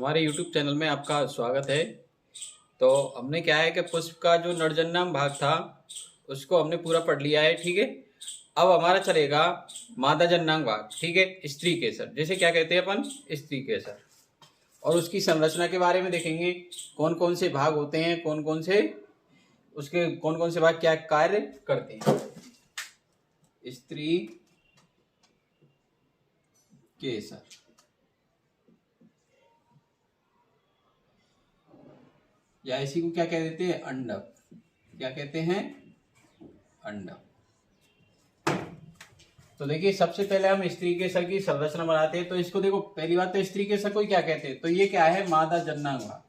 हमारे YouTube channel में आपका स्वागत है। तो हमने क्या है कि पुष्प का जो नरजन्नाम भाग था उसको हमने पूरा पढ़ लिया है, ठीक है। अब हमारा चलेगा मादा जन्नांग भाग, ठीक है। स्त्री केसर, जैसे क्या कहते हैं अपन, स्त्री केसर। और उसकी संरचना के बारे में देखेंगे, कौन कौन से भाग होते हैं, कौन कौन से उसके कौन कौन से भाग क्या कार्य करते हैं। स्त्री केसर, या इसी को क्या कह देते हैं, अंडक। क्या कहते हैं, अंडक। तो देखिए, सबसे पहले हम स्त्री केसर की संरचना बनाते हैं। तो इसको देखो, पहली बात तो स्त्री केसर को क्या कहते हैं, तो ये क्या है, मादा जननांग भाग।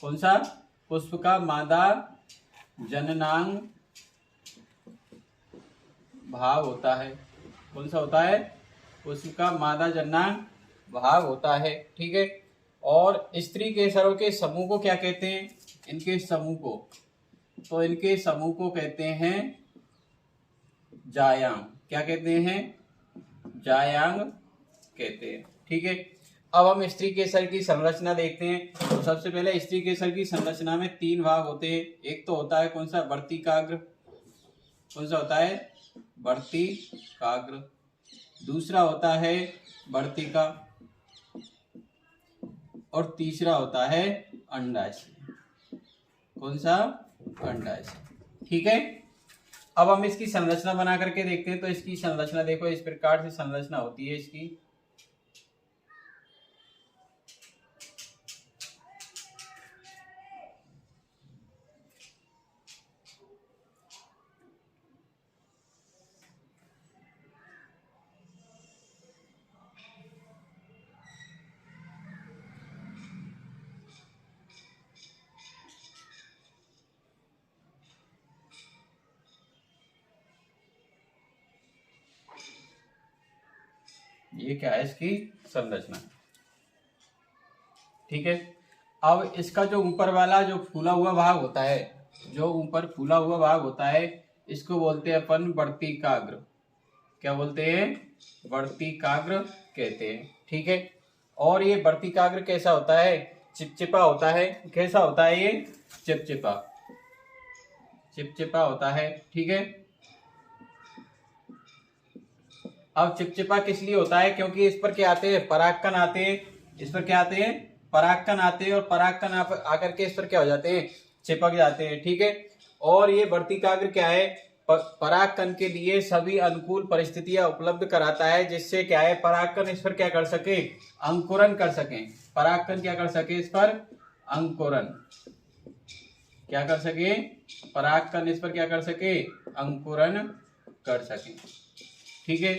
कौन सा, पुष्प का मादा जननांग भाग होता है। कौन सा होता है, पुष्प का मादा जननांग भाग होता है, ठीक है। और स्त्री केसरों के समूह को क्या कहते हैं, इनके समूह को, तो इनके समूह को कहते हैं जायांग। क्या कहते हैं, जायांग कहते हैं, ठीक है। अब हम स्त्री केसर की संरचना देखते हैं। तो सबसे पहले स्त्री केसर की संरचना में 3 भाग होते हैं। एक तो होता है कौन सा, वर्तिकाग्र। कौन सा होता है, वर्तिकाग्र। दूसरा होता है वर्तिका, और तीसरा होता है अंडाशय। कौन सा, अंडाशय, ठीक है। अब हम इसकी संरचना बना करके देखते हैं। तो इसकी संरचना देखो, इस प्रकार से संरचना होती है इसकी। ये क्या है, इसकी संरचना, ठीक है। अब इसका जो ऊपर वाला जो फूला हुआ भाग होता है, जो ऊपर फूला हुआ भाग होता है, इसको बोलते हैं अपन वर्तिकाग्र। क्या बोलते हैं, वर्तिकाग्र कहते हैं, ठीक है। और ये वर्तिकाग्र कैसा होता है, चिपचिपा होता है। कैसा होता है ये, चिपचिपा, चिपचिपा होता है, ठीक है। अब चिपचिपा किस लिए होता है, क्योंकि इस पर क्या आते हैं, परागकण आते हैं। इस पर क्या आते हैं, परागकण आते हैं, और परागकण आकर के इस पर क्या हो जाते हैं, चिपक जाते हैं, ठीक है। और ये वर्तिकाग्र क्या है, परागकण के लिए सभी अनुकूल परिस्थितियां उपलब्ध कराता है, जिससे क्या है, परागकण इस पर क्या कर सके, अंकुरन कर सके। परागकण क्या कर सके, इस पर अंकुरन, क्या कर सके, परागकण इस पर क्या कर सके, अंकुरन कर सके, ठीक है।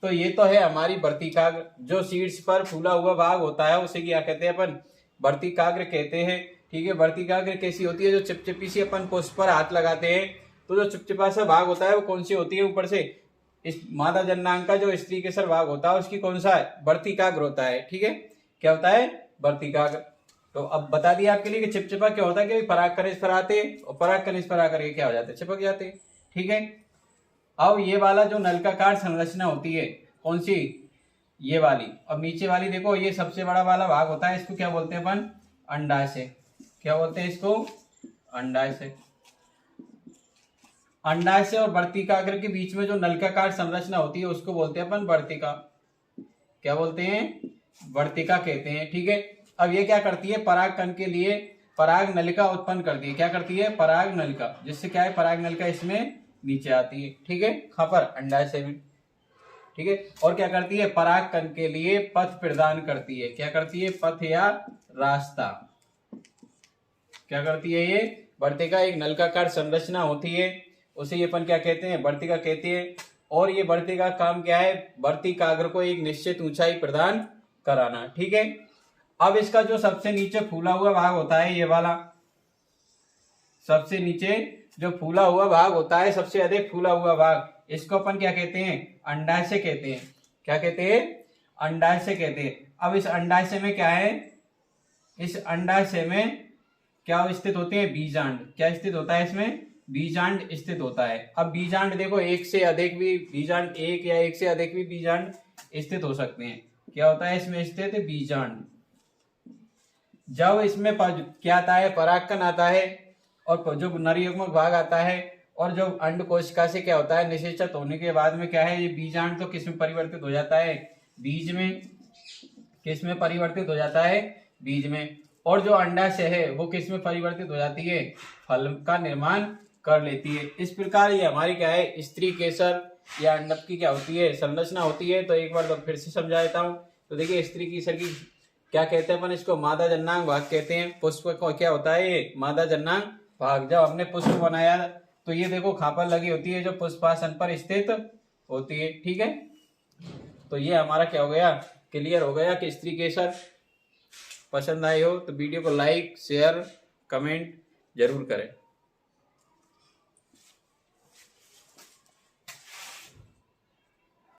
तो ये तो है हमारी वर्तिकाग्र। जो सीड्स पर फूला हुआ भाग होता है उसे क्या कहते हैं अपन, वर्तिकाग्र कहते हैं, ठीक है। वर्तिकाग्र कैसी होती है, जो चिपचिपी सी अपन पुष्प पर हाथ लगाते हैं तो जो चिपचिपा सा भाग होता है वो कौन सी होती है, ऊपर से इस मादा जननांग का जो स्त्री केसर भाग होता है उसकी कौन सा है, वर्तिकाग्र होता है, ठीक है। क्या होता है, वर्तिकाग्र। तो अब बता दिया आपके लिए कि चिपचिपा क्या होता है, कि परागकण इस पर आते हैं और परागकण इस पर आकर के क्या हो जाते हैं, चिपक जाते हैं, ठीक है। अब ये वाला जो नलिकाकार संरचना होती है, कौन सी, ये वाली। अब नीचे वाली देखो, ये सबसे बड़ा वाला भाग होता है, इसको क्या बोलते हैं अपन, अंडाशय। क्या बोलते हैं इसको, अंडाशय। अंडाशय और वर्तिकाग्र के बीच में जो नलिकाकार संरचना होती है उसको बोलते हैं अपन वर्तिका। क्या बोलते हैं, वर्तिका कहते हैं, ठीक है। अब ये क्या करती है, परागकण के लिए पराग नलिका उत्पन्न करती है। क्या करती है, पराग नलिका, जिससे क्या है, पराग नलिका इसमें नीचे आती है, ठीक है, कहां पर, अंडाशय में, ठीक है। और क्या करती है, परागकण के लिए पथ प्रदान करती है। क्या करती है, पथ या रास्ता। क्या करती है, ये वर्तिका एक नलिकाकार संरचना होती है, उसे ये अपन क्या कहते हैं, वर्तिका कहते हैं। और ये वर्तिका का काम क्या है, वर्तिकाग्र को एक निश्चित ऊंचाई प्रदान कराना, ठीक है। अब इसका जो सबसे नीचे फूला हुआ भाग होता है, ये वाला सबसे नीचे जो फूला हुआ भाग होता है, सबसे अधिक फूला हुआ भाग, इसको अपन क्या कहते हैं, अंडाशय कहते हैं। क्या कहते हैं, अंडाशय कहते हैं। अब इस अंडाशय में क्या है, इस अंडाशय में क्या स्थित होते हैं, बीजांड। क्या स्थित होता है इसमें, बीजांड स्थित होता है। अब बीजांड देखो, एक से अधिक भी बीजांड, एक या एक से अधिक भी बीजांड स्थित हो सकते हैं। क्या होता है इसमें स्थित, बीजांड। जब इसमें क्या आता है, परागकण आता है और जो नरयुग्मक भाग आता है, और जो अंड कोशिका से क्या होता है, निषेचत होने के बाद में क्या है, ये बीजांड तो किस में परिवर्तित हो जाता है, बीज में। किस में परिवर्तित हो जाता है, बीज में। और जो अंडाशय है वो किस में परिवर्तित हो जाती है, फल का निर्माण कर लेती है। इस प्रकार ये हमारी क्या है, स्त्री केसर या अंडक की क्या होती है, संरचना होती है। तो एक बार तो फिर से समझा देता हूँ। तो देखिए, स्त्री केसर की क्या कहते हैं अपन, इसको मादा जननांग भाग कहते हैं। पुष्प को क्या होता है, ये मादा जननांग भाग। जब हमने पुष्प बनाया तो ये देखो खापर लगी होती है जो पुष्पासन पर स्थित होती है, ठीक है। तो ये हमारा क्या हो गया, क्लियर हो गया कि स्त्री केसर। पसंद आए हो तो वीडियो को लाइक शेयर कमेंट जरूर करें।